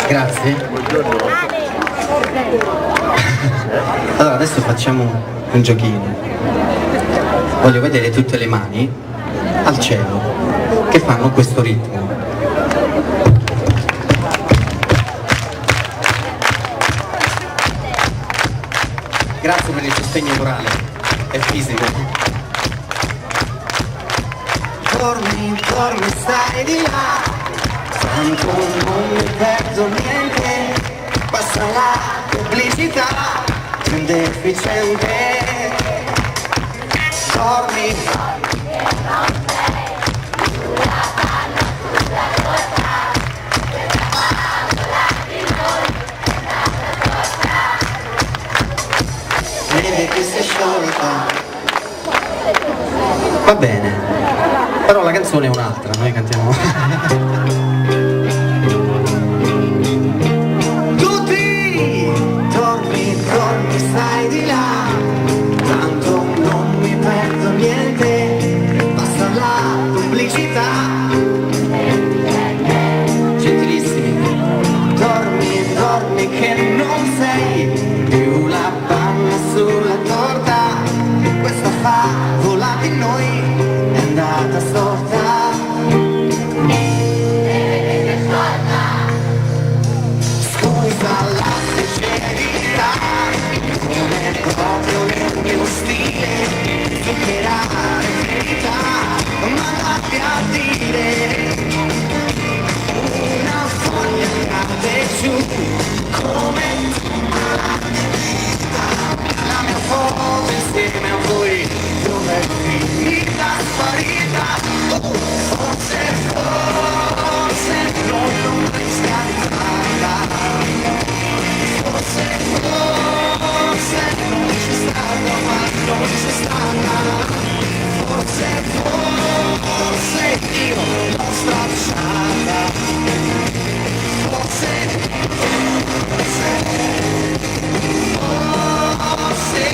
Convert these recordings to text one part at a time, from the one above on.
Grazie. Allora adesso facciamo un giochino. Voglio vedere tutte le mani al cielo che fanno questo ritmo. Grazie per il sostegno morale e fisico. Dormi, dormi, stai di là, tanto non mi perdo niente, basta la pubblicità di un deficiente. Dormi, vede che sei sciolta. Va bene, però la canzone è un'altra, noi cantiamo. Tutti, dormi, dormi, stai di là, tanto non mi perdo niente, basta la pubblicità. Gentilissimi, dormi, dormi che non sei più la panna sulla torta, questa favola di noi è andata storta. Scusa la sincerità, non è proprio nel mio stile superare verità, ma datti a dire una foglia cade giù come la mia foto insieme a voi, dove è finita, sparita. Forse, forse non l'ho mai scartata, forse, forse non c'è stata, ma non c'è stata, forse, forse io l'ho stracciata, forse, forse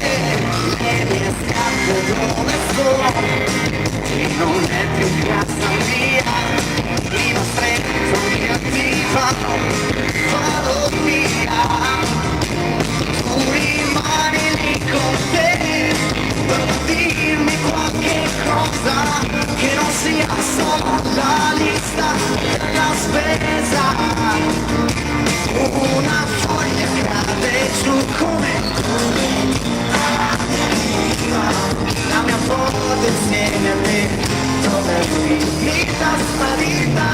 le mie scarpe dove sono, e non è più casa mia, mi stretto mi attivano, vado via, tu rimani lì con te, per dirmi qualche cosa, che non sia solo la lista della spesa, una foglia cade giù come la mia foto insieme a me, dove è finita, sparita,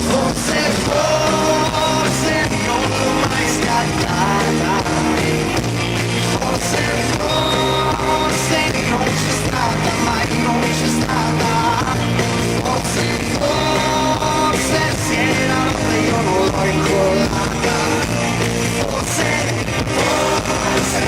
forse, forse non l'ho mai scartata, forse, forse non c'è stata, mai non c'è stata, forse, forse si era rotta, io non l'ho incollata, forse, forse,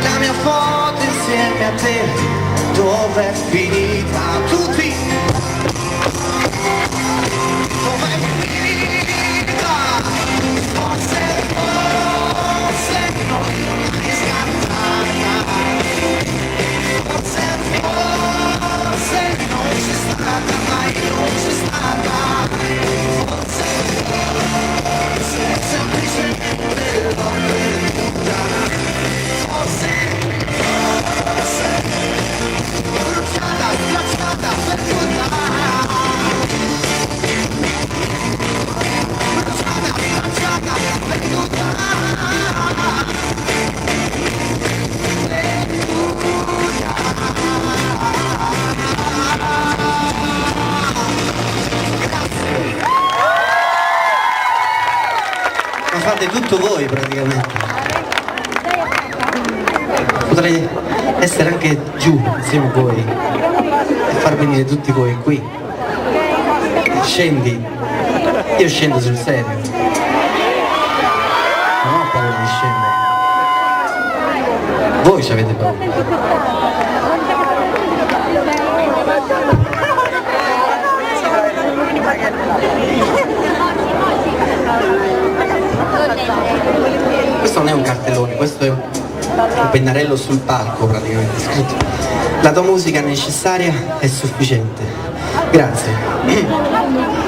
la mia foto insieme a te, dove è finita? Tutti, dove è finita? Forse, forse non l'ho mai scartata, forse, forse non c'è stata, mai non c'è stata, forse, forse semplicemente l'ho perduta, forse, forse bruciata, schiacciata, perduta, bruciata, schiacciata, perduta. Ma fate tutto voi praticamente. Potrei essere anche giù insieme a voi e far venire tutti voi qui. Scendi, io scendo sul serio. Non ho paura di scendere. Voi ci avete paura. Questo non è un cartellone, questo è un pennarello sul palco praticamente scritto. La tua musica necessaria è sufficiente. Grazie.